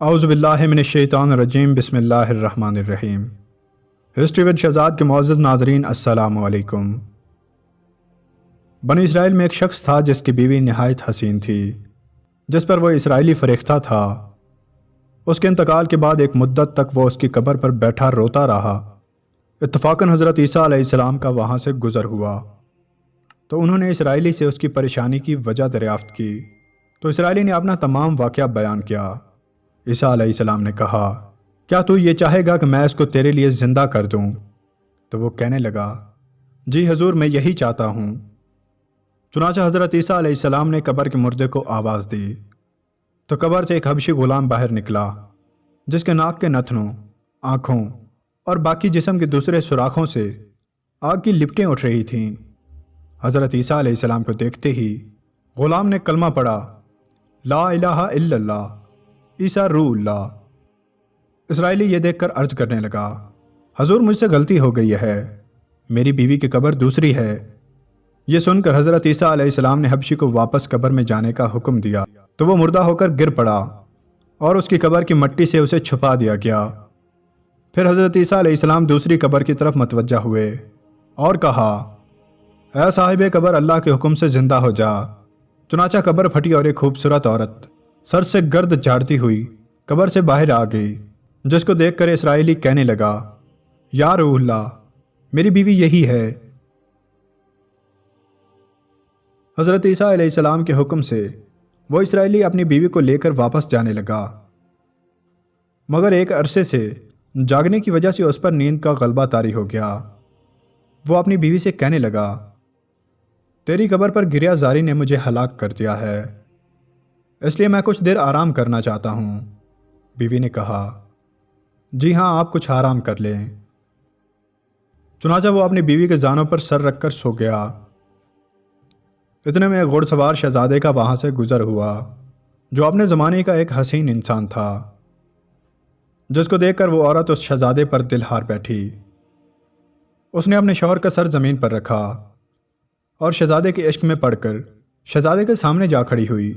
اعوذ باللہ من الشیطان الرجیم بسم اللہ الرحمن الرحیم۔ ہسٹری ود شہزاد کے معزز ناظرین السلام علیکم۔ بنی اسرائیل میں ایک شخص تھا جس کی بیوی نہایت حسین تھی، جس پر وہ اسرائیلی فریختہ تھا۔ اس کے انتقال کے بعد ایک مدت تک وہ اس کی قبر پر بیٹھا روتا رہا۔ اتفاقاً حضرت عیسیٰ علیہ السلام کا وہاں سے گزر ہوا تو انہوں نے اسرائیلی سے اس کی پریشانی کی وجہ دریافت کی، تو اسرائیلی نے اپنا تمام واقعہ بیان کیا۔ عیسیٰ علیہ السلام نے کہا، کیا تو یہ چاہے گا کہ میں اس کو تیرے لیے زندہ کر دوں؟ تو وہ کہنے لگا، جی حضور، میں یہی چاہتا ہوں۔ چنانچہ حضرت عیسیٰ علیہ السلام نے قبر کے مردے کو آواز دی تو قبر سے ایک حبشی غلام باہر نکلا، جس کے ناک کے نتنوں، آنکھوں اور باقی جسم کے دوسرے سوراخوں سے آگ کی لپٹیں اٹھ رہی تھیں۔ حضرت عیسیٰ علیہ السلام کو دیکھتے ہی غلام نے کلمہ پڑھا، لا الہ الا اللہ عیسیٰ روح اللہ۔ اسرائیلی یہ دیکھ کر عرض کرنے لگا، حضور مجھ سے غلطی ہو گئی ہے، میری بیوی کی قبر دوسری ہے۔ یہ سن کر حضرت عیسیٰ علیہ السلام نے حبشی کو واپس قبر میں جانے کا حکم دیا تو وہ مردہ ہو کر گر پڑا اور اس کی قبر کی مٹی سے اسے چھپا دیا گیا۔ پھر حضرت عیسیٰ علیہ السلام دوسری قبر کی طرف متوجہ ہوئے اور کہا، اے صاحب قبر، اللہ کے حکم سے زندہ ہو جا۔ چنانچہ قبر پھٹی اور ایک خوبصورت عورت سر سے گرد جھاڑتی ہوئی قبر سے باہر آ گئی، جس کو دیکھ کر اسرائیلی کہنے لگا، یا روح اللہ، میری بیوی یہی ہے۔ حضرت عیسیٰ علیہ السلام کے حکم سے وہ اسرائیلی اپنی بیوی کو لے کر واپس جانے لگا، مگر ایک عرصے سے جاگنے کی وجہ سے اس پر نیند کا غلبہ طاری ہو گیا۔ وہ اپنی بیوی سے کہنے لگا، تیری قبر پر گریہ زاری نے مجھے ہلاک کر دیا ہے، اس لیے میں کچھ دیر آرام کرنا چاہتا ہوں۔ بیوی نے کہا، جی ہاں، آپ کچھ آرام کر لیں۔ چنانچہ وہ اپنی بیوی کے زانوں پر سر رکھ کر سو گیا۔ اتنے میں ایک گھوڑ سوار شہزادے کا وہاں سے گزر ہوا، جو اپنے زمانے کا ایک حسین انسان تھا، جس کو دیکھ کر وہ عورت اس شہزادے پر دل ہار بیٹھی۔ اس نے اپنے شوہر کا سر زمین پر رکھا اور شہزادے کے عشق میں پڑ کر شہزادے کے سامنے جا کھڑی ہوئی۔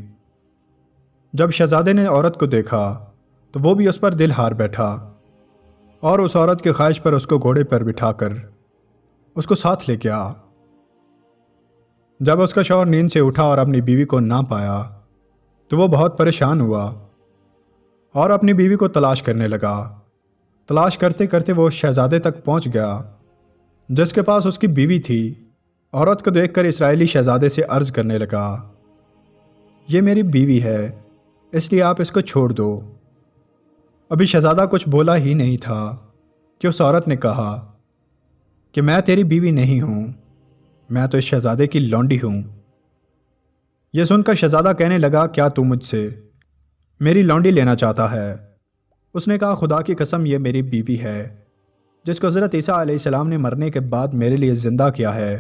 جب شہزادے نے عورت کو دیکھا تو وہ بھی اس پر دل ہار بیٹھا اور اس عورت کی خواہش پر اس کو گھوڑے پر بٹھا کر اس کو ساتھ لے گیا۔ جب اس کا شوہر نیند سے اٹھا اور اپنی بیوی کو نہ پایا تو وہ بہت پریشان ہوا اور اپنی بیوی کو تلاش کرنے لگا۔ تلاش کرتے کرتے وہ شہزادے تک پہنچ گیا، جس کے پاس اس کی بیوی تھی۔ عورت کو دیکھ کر اسرائیلی شہزادے سے عرض کرنے لگا، یہ میری بیوی ہے، اس لیے آپ اس کو چھوڑ دو۔ ابھی شہزادہ کچھ بولا ہی نہیں تھا کہ اس عورت نے کہا کہ میں تیری بیوی نہیں ہوں، میں تو اس شہزادے کی لونڈی ہوں۔ یہ سن کر شہزادہ کہنے لگا، کیا تو مجھ سے میری لونڈی لینا چاہتا ہے؟ اس نے کہا، خدا کی قسم، یہ میری بیوی ہے، جس کو حضرت عیسیٰ علیہ السلام نے مرنے کے بعد میرے لیے زندہ کیا ہے۔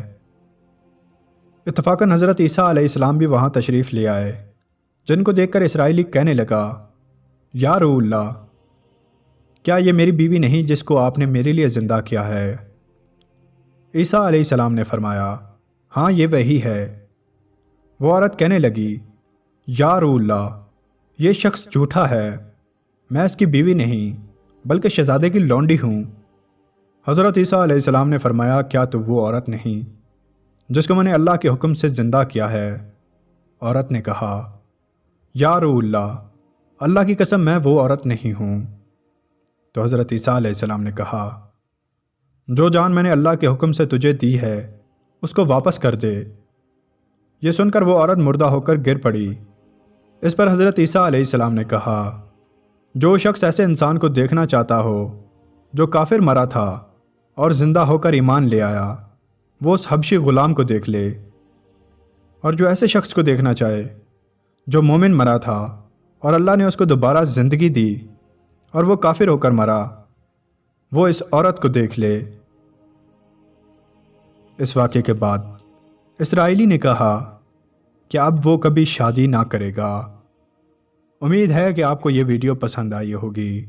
اتفاقاً حضرت عیسیٰ علیہ السلام بھی وہاں تشریف لے آئے، جن کو دیکھ کر اسرائیلی کہنے لگا، یا روح اللہ، کیا یہ میری بیوی نہیں جس کو آپ نے میرے لیے زندہ کیا ہے؟ عیسیٰ علیہ السلام نے فرمایا، ہاں یہ وہی ہے۔ وہ عورت کہنے لگی، یا روح اللہ، یہ شخص جھوٹا ہے، میں اس کی بیوی نہیں بلکہ شہزادے کی لونڈی ہوں۔ حضرت عیسیٰ علیہ السلام نے فرمایا، کیا تو وہ عورت نہیں جس کو میں نے اللہ کے حکم سے زندہ کیا ہے؟ عورت نے کہا، یا روح اللہ، اللہ کی قسم، میں وہ عورت نہیں ہوں۔ تو حضرت عیسیٰ علیہ السلام نے کہا، جو جان میں نے اللہ کے حکم سے تجھے دی ہے اس کو واپس کر دے۔ یہ سن کر وہ عورت مردہ ہو کر گر پڑی۔ اس پر حضرت عیسیٰ علیہ السلام نے کہا، جو شخص ایسے انسان کو دیکھنا چاہتا ہو جو کافر مرا تھا اور زندہ ہو کر ایمان لے آیا، وہ اس حبشی غلام کو دیکھ لے، اور جو ایسے شخص کو دیکھنا چاہے جو مومن مرا تھا اور اللہ نے اس کو دوبارہ زندگی دی اور وہ کافر ہو کر مرا، وہ اس عورت کو دیکھ لے۔ اس واقعے کے بعد اسرائیلی نے کہا کہ اب وہ کبھی شادی نہ کرے گا۔ امید ہے کہ آپ کو یہ ویڈیو پسند آئی ہوگی۔